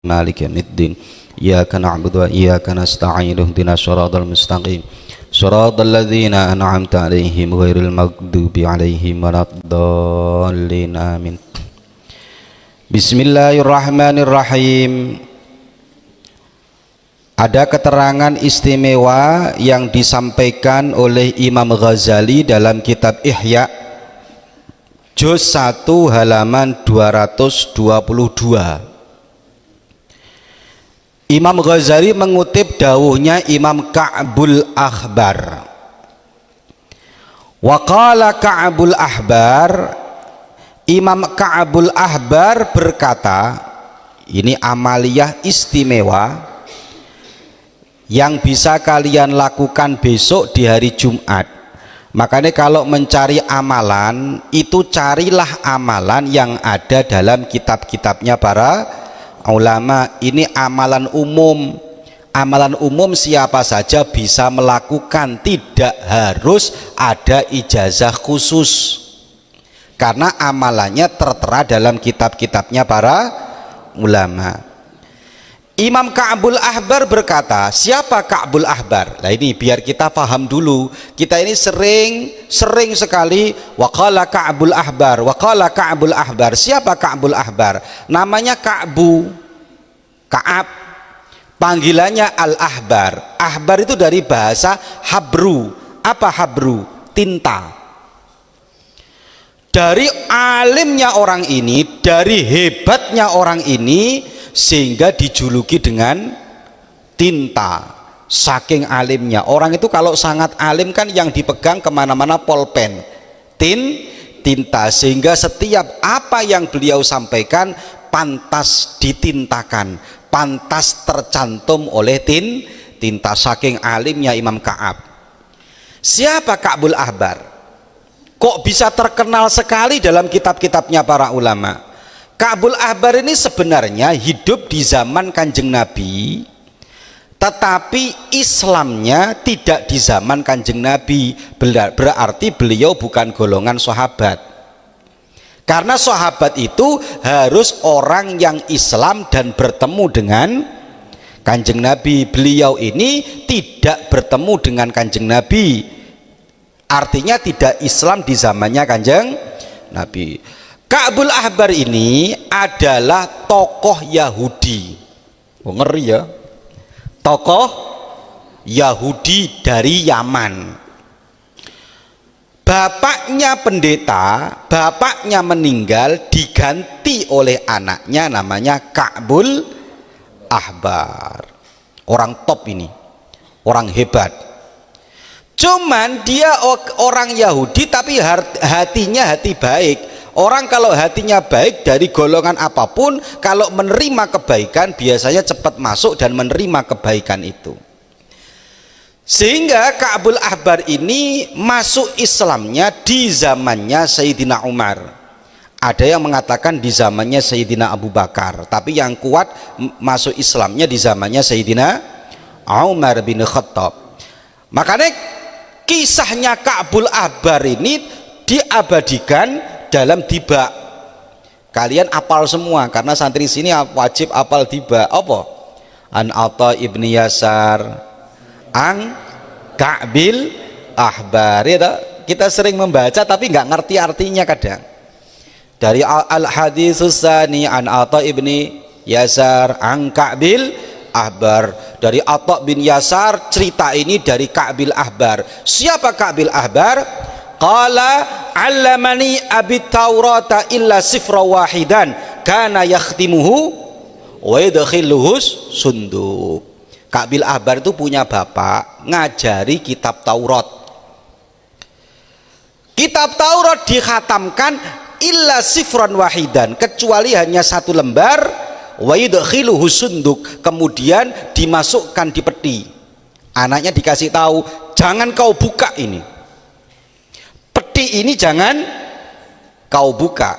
مالك يوم الدين إياك نعبد وإياك نستعين اهدنا الصراط المستقيم صراط الذين أنعمت عليهم غير المغضوب عليهم ولا الضالين آمين. Bismillahirrahmanirrahim. Ada keterangan istimewa yang disampaikan oleh Imam Ghazali dalam kitab Ihya juz 1 halaman 222. Imam Ghazali mengutip dawuhnya Imam Ka'bul Ahbar. Wa qala Ka'bul Ahbar, Imam Ka'bul Ahbar berkata, ini amaliyah istimewa yang bisa kalian lakukan besok di hari Jumat. Makanya kalau mencari amalan itu carilah amalan yang ada dalam kitab-kitabnya para ulama. Ini amalan umum. Amalan umum siapa saja bisa melakukan, tidak harus ada ijazah khusus, karena amalannya tertera dalam kitab-kitabnya para ulama. Imam Ka'bul Ahbar berkata, siapa Ka'bul Ahbar? Nah ini biar kita paham dulu. Kita ini sering sekali waqala Ka'bul Ahbar, waqala Ka'bul Ahbar. Siapa Ka'bul Ahbar? Namanya Ka'bu, Ka'ab, panggilannya Al-Ahbar. Ahbar itu dari bahasa habru. Apa habru? Tinta. Dari alimnya orang ini, dari hebatnya orang ini, sehingga dijuluki dengan tinta. Saking alimnya orang itu, kalau sangat alim kan yang dipegang kemana-mana pulpen, tinta, sehingga setiap apa yang beliau sampaikan pantas ditintakan, pantas tercantum oleh tinta. Saking alimnya Imam Ka'ab. Siapa Ka'bul Ahbar? Kok bisa terkenal sekali dalam kitab-kitabnya para ulama? Ka'bul Ahbar ini sebenarnya hidup di zaman Kanjeng Nabi, tetapi Islamnya tidak di zaman Kanjeng Nabi. Berarti beliau bukan golongan sahabat, karena sahabat itu harus orang yang Islam dan bertemu dengan Kanjeng Nabi. Beliau ini tidak bertemu dengan Kanjeng Nabi, artinya tidak Islam di zamannya Kanjeng Nabi. Ka'bul Ahbar ini adalah tokoh Yahudi. Oh, ngeri ya. Tokoh Yahudi dari Yaman. Bapaknya pendeta, bapaknya meninggal, diganti oleh anaknya, namanya Ka'bul Ahbar. Orang top ini, orang hebat. Cuman dia orang Yahudi tapi hatinya hati baik. Orang kalau hatinya baik dari golongan apapun, kalau menerima kebaikan biasanya cepat masuk dan menerima kebaikan itu. Sehingga Ka'bul Ahbar ini masuk Islamnya di zamannya Sayyidina Umar. Ada yang mengatakan di zamannya Sayyidina Abu Bakar, tapi yang kuat masuk Islamnya di zamannya Sayyidina Umar bin Khattab. Makanya kisahnya Ka'bul Ahbar ini diabadikan dalam Diba. Kalian apal semua karena santri sini wajib apal Diba. Apa? An Atha ibni Yasar ang Ka'bil Ahbar. Ya, kita sering membaca tapi nggak ngerti artinya kadang. Dari al haditsus tsani an Atha ibni Yasar ang Ka'bil Ahbar. Dari Atha bin Yasar, cerita ini dari Ka'bil Ahbar. Siapa Ka'bil Ahbar? Qala allamani abi taurata illa sifra wahidan kana yakhtimuhu wa yadkhiluhu sunduk. Ka'bil Ahbar itu punya bapak ngajari kitab Taurat. Kitab Taurat dikhatamkan illa sifran wahidan, kecuali hanya satu lembar, wa yadkhiluhu sunduk, kemudian dimasukkan di peti. Anaknya dikasih tahu, jangan kau buka ini. Peti ini jangan kau buka.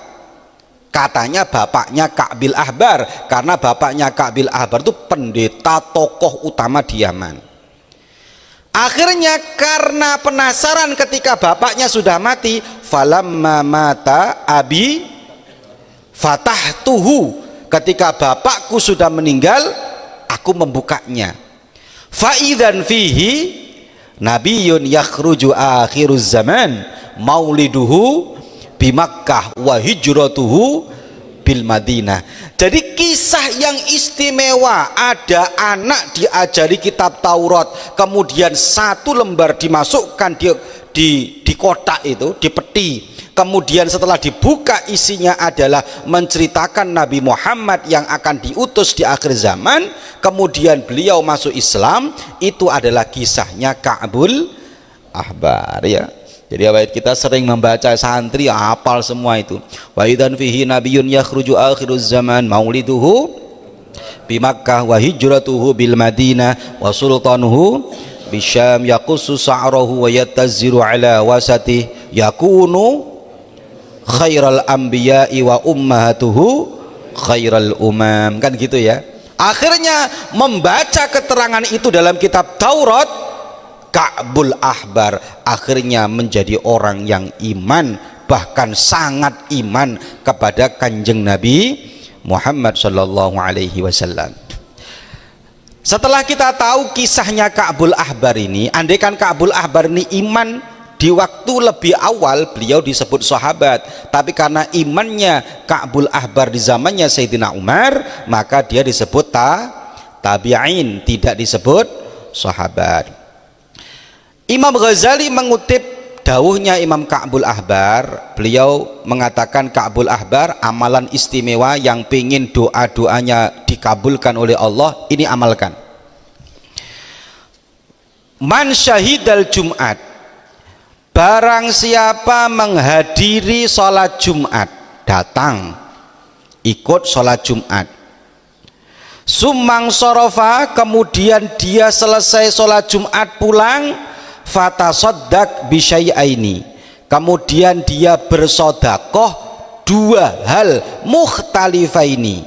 Katanya bapaknya Ka'bil Ahbar, karena bapaknya Ka'bil Ahbar itu pendeta tokoh utama di Yaman. Akhirnya karena penasaran ketika bapaknya sudah mati, falamma mata abi fatahtuhu, ketika bapakku sudah meninggal aku membukanya. Faidan fihi nabiyyun yakhruju akhiruz zaman mauliduhu bi Makkah wa hijratuhu bil Madinah. Jadi kisah yang istimewa, ada anak diajari kitab Taurat, kemudian satu lembar dimasukkan di kotak itu, di peti, kemudian setelah dibuka isinya adalah menceritakan Nabi Muhammad yang akan diutus di akhir zaman, kemudian beliau masuk Islam. Itu adalah kisahnya Ka'bul Ahbar, ya. Jadi awet kita sering membaca, santri hafal semua itu. Wa idzan fihi nabiyyun yakhruju akhiruz zaman mauliduhu bi Makkah wa hijratuhu bil Madinah wa sultanuhu bisyam yaqussu sa'rahu wa yattaziru ala wasati yakunu khairal anbiya'i wa ummahatuhu khairal umam. Kan gitu ya. Akhirnya membaca keterangan itu dalam kitab Taurat, Ka'bul Ahbar akhirnya menjadi orang yang iman, bahkan sangat iman kepada kanjeng Nabi Muhammad sallallahu alaihi wasallam. Setelah kita tahu kisahnya Ka'bul Ahbar ini, andaikan Ka'bul Ahbar ini iman di waktu lebih awal, beliau disebut sahabat, tapi karena imannya Ka'bul Ahbar di zamannya Sayyidina Umar, maka dia disebut tabi'in, tidak disebut sahabat. Imam Ghazali mengutip dawuhnya Imam Ka'bul Ahbar. Beliau mengatakan Ka'bul Ahbar amalan istimewa, yang pengen doa-doanya dikabulkan oleh Allah, ini amalkan. Man syahidal Jum'at, barang siapa menghadiri sholat Jumat, datang ikut sholat Jumat, sumang sorofa, kemudian dia selesai sholat Jumat pulang, fatasaddaq bisyai'aini, kemudian dia bersodakoh dua hal mukhtalifaini,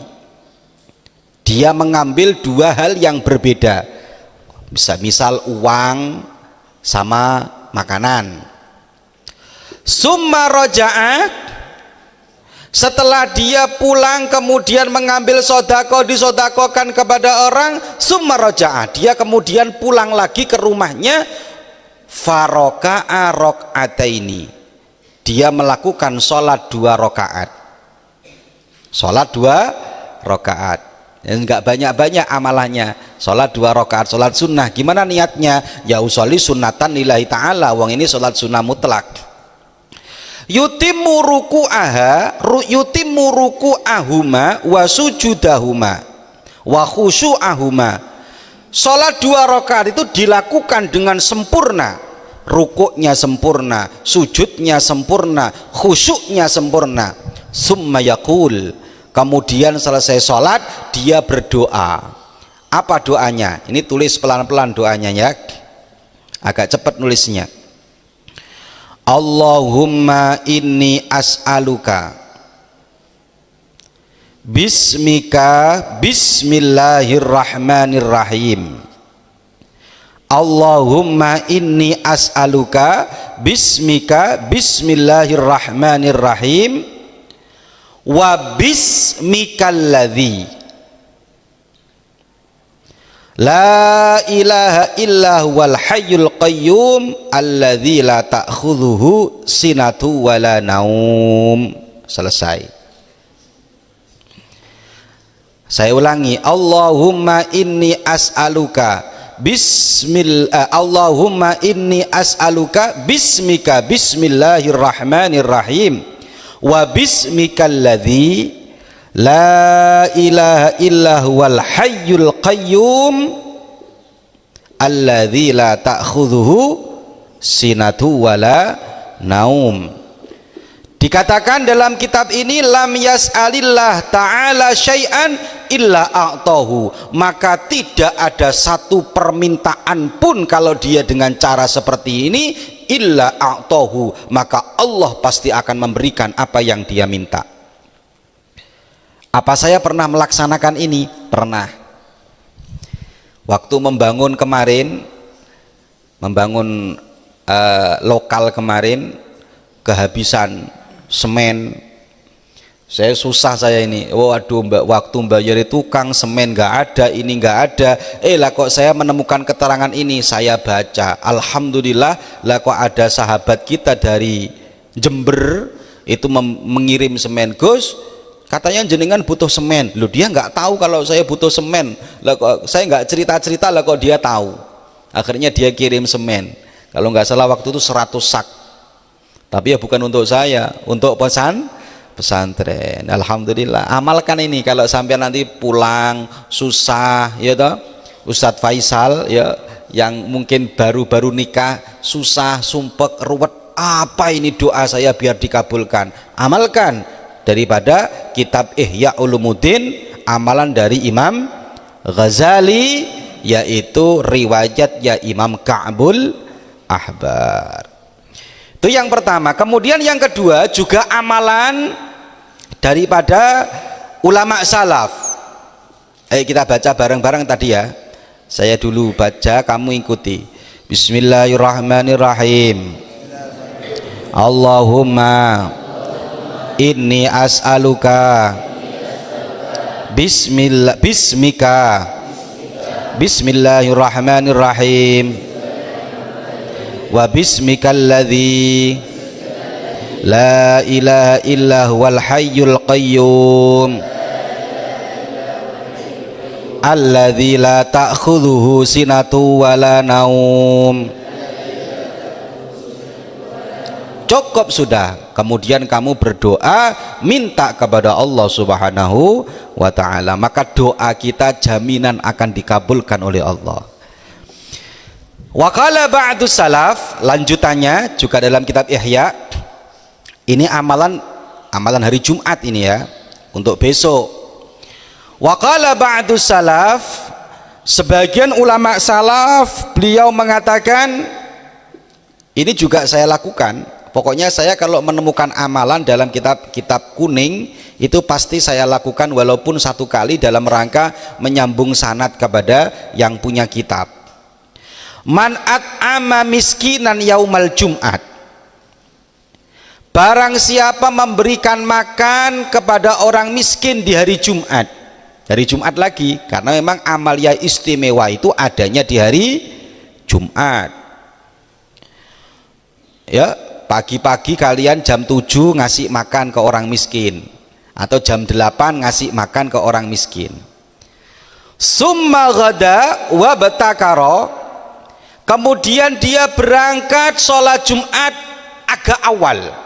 dia mengambil dua hal yang berbeda, misal uang sama makanan. Summa roja'a, setelah dia pulang kemudian mengambil sodako, disodakokan kepada orang, summa roja'a, dia kemudian pulang lagi ke rumahnya, faroka'a rok'ataini, dia melakukan sholat 2 rakaat, sholat 2 rakaat, enggak banyak-banyak amalannya, sholat 2 rakaat, sholat sunnah. Gimana niatnya? Ya usolli sunnatan lillahi ta'ala, wong ini sholat sunnah mutlak. Yutimmu ruku'ahuma wa sujudahuma wa khusyu'ahuma. Sholat 2 rakaat itu dilakukan dengan sempurna, rukuknya sempurna, sujudnya sempurna, khusyuknya sempurna. Summa yaqul, kemudian selesai sholat dia berdoa. Apa doanya? Ini tulis pelan-pelan doanya ya, agak cepat nulisnya. Allahumma inni as'aluka bismika bismillahirrahmanirrahim. Allahumma inni as'aluka bismika bismillahirrahmanirrahim wa bismikalladzi la ilaha illa huwal hayyul qayyum alladzi la ta'khudhuhu sinatu wala naum. Selesai. Saya ulangi, Allahumma inni as'aluka Allahumma inni as'aluka bismika bismillahirrahmanirrahim wa bismikalladzi la ilaha illa huwal hayyul qayyum alladzi la ta'khudhuhu sinatu wala naum. Dikatakan dalam kitab ini, lam yas'alillah ta'ala syai'an illa a'tahu, maka tidak ada satu permintaan pun kalau dia dengan cara seperti ini, illa a'tahu, maka Allah pasti akan memberikan apa yang dia minta. Apa saya pernah melaksanakan ini? Pernah. Waktu membangun kemarin, membangun lokal kemarin, kehabisan semen, Saya susah saya ini, waduh mbak, waktu bayar tukang semen nggak ada, ini nggak ada, lah kok saya menemukan keterangan ini, saya baca, alhamdulillah lah kok ada sahabat kita dari Jember itu mengirim semen. Gus, katanya jenengan butuh semen. Loh, dia nggak tahu kalau saya butuh semen, lah kok saya nggak cerita-cerita, lah kok dia tahu. Akhirnya dia kirim semen, kalau nggak salah waktu itu 100 sak, tapi ya bukan untuk saya, untuk pesantren. Alhamdulillah, amalkan ini. Kalau sampai nanti pulang susah ya toh, Ustadz Faisal ya, yang mungkin baru-baru nikah susah, sumpek, ruwet, apa ini doa saya biar dikabulkan, amalkan daripada kitab Ihya Ulumuddin, amalan dari Imam Ghazali, yaitu riwayat ya Imam Ka'bul Ahbar. Itu yang pertama. Kemudian yang kedua juga amalan daripada ulama salaf. Ayo kita baca bareng-bareng tadi ya. Saya dulu baca, kamu ikuti. Bismillahirrahmanirrahim. Allahumma inni as'aluka bismillahirrahmanirrahim wa bismikalladzi la ilaha illa huwal hayyul qayyum alladzi la ta'khudhuhu sinatu wa la naum. Cukup sudah. Kemudian kamu berdoa, minta kepada Allah Subhanahu wa ta'ala, maka doa kita jaminan akan dikabulkan oleh Allah. Wa qala ba'du salaf, lanjutannya juga dalam kitab Ihya. Ini amalan hari Jumat ini ya, untuk besok. Wa qala ba'du salaf, sebagian ulama salaf beliau mengatakan, ini juga saya lakukan. Pokoknya saya kalau menemukan amalan dalam kitab kuning itu pasti saya lakukan, walaupun satu kali dalam rangka menyambung sanad kepada yang punya kitab. Man at'ama miskinan yaumal jum'at, barang siapa memberikan makan kepada orang miskin di hari Jumat. Hari Jumat lagi, karena memang amalia istimewa itu adanya di hari Jumat ya. Pagi-pagi kalian jam 7 ngasih makan ke orang miskin, atau jam 8 ngasih makan ke orang miskin. Summa ghada wa batakaro, kemudian dia berangkat sholat Jumat agak awal.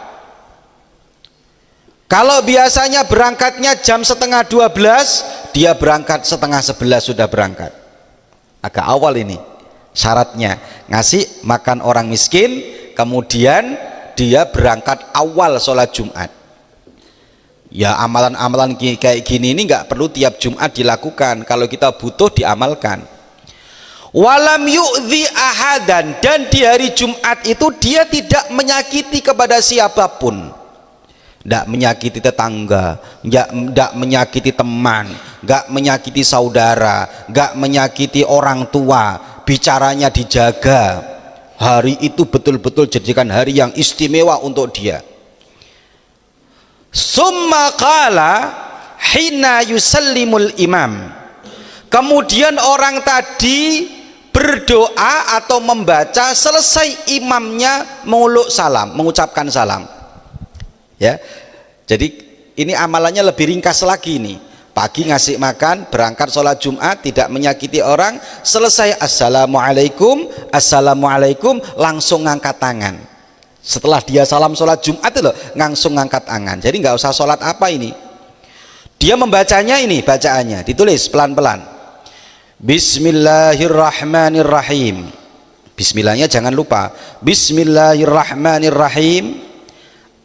Kalau biasanya berangkatnya jam setengah 12, dia berangkat setengah 11 sudah berangkat. Agak awal ini syaratnya, ngasih makan orang miskin, kemudian dia berangkat awal sholat Jumat. Ya, amalan-amalan kayak gini ini nggak perlu tiap Jumat dilakukan, kalau kita butuh diamalkan. Walam yu'dhi ahadan, dan di hari Jumat itu dia tidak menyakiti kepada siapapun, tidak menyakiti tetangga, tidak menyakiti teman, tidak menyakiti saudara, tidak menyakiti orang tua, bicaranya dijaga. Hari itu betul-betul jadikan hari yang istimewa untuk dia. Summa qala hina yusallimul imam, kemudian orang tadi berdoa atau membaca selesai imamnya mengucapkan salam ya. Jadi ini amalannya lebih ringkas lagi nih. Pagi ngasih makan, berangkat sholat Jumat, tidak menyakiti orang, selesai assalamualaikum, assalamualaikum, langsung ngangkat tangan. Setelah dia salam sholat Jumat itu loh, langsung ngangkat tangan. Jadi nggak usah sholat apa ini, dia membacanya ini, bacaannya ditulis pelan-pelan. Bismillahirrahmanirrahim. Bismillahnya jangan lupa. Bismillahirrahmanirrahim.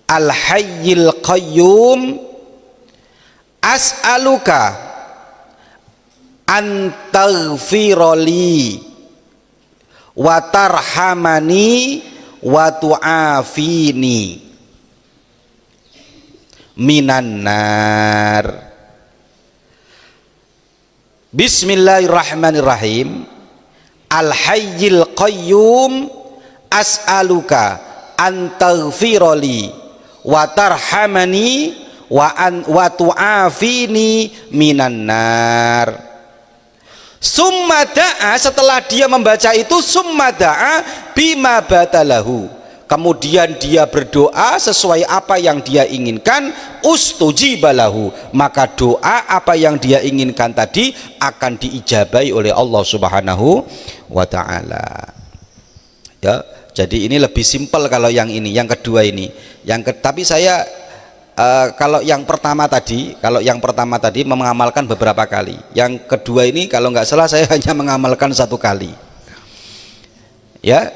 Al-hayyil qayyum as'aluka antaghfiroli wa tarhamani wa tu'afini minan nar. Bismillahirrahmanirrahim. Al-hayyil qayyum as'aluka antaghfiroli wa tarhamani wa tu'afini minan nar. Summa da'a, setelah dia membaca itu, summa da'a bima batalahu, kemudian dia berdoa sesuai apa yang dia inginkan, ustujibalahu, maka doa apa yang dia inginkan tadi akan diijabai oleh Allah Subhanahu wa ta'ala. Ya, jadi ini lebih simpel kalau yang ini, yang kedua ini. Tapi saya kalau yang pertama tadi mengamalkan beberapa kali. Yang kedua ini kalau nggak salah saya hanya mengamalkan 1 kali. Ya,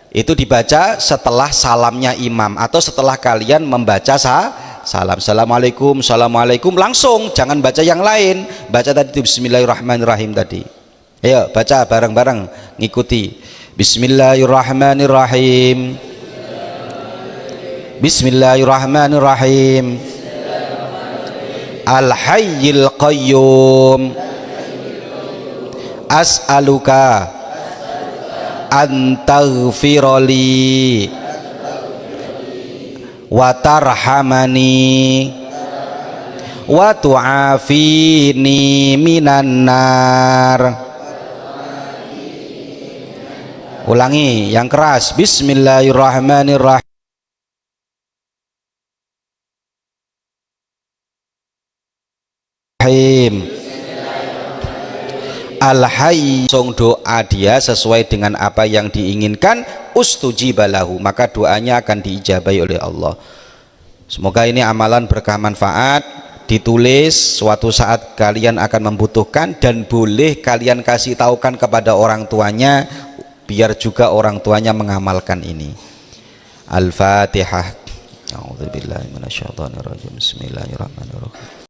itu dibaca setelah salamnya imam atau setelah kalian membaca salam. Assalamualaikum, assalamualaikum, langsung, jangan baca yang lain. Baca tadi Bismillahirrahmanirrahim tadi. Ayo baca bareng-bareng, ngikuti. Bismillahirrahmanirrahim. Bismillahirrahmanirrahim. Al-Hayyil Qayyum. As'aluka antaghfirali wa tarhamani wa tu'afini minan nar. Ulangi yang keras. Bismillahirrahmanirrahim. Al-Hayy, langsung doa dia sesuai dengan apa yang diinginkan, ustujibalahu, maka doanya akan diijabai oleh Allah. Semoga ini amalan berkah manfaat, ditulis suatu saat kalian akan membutuhkan, dan boleh kalian kasih tahukan kepada orang tuanya biar juga orang tuanya mengamalkan ini. Al-Fatihah. A'udzubillahi minasyaitonirrajim. Bismillahirrahmanirrahim.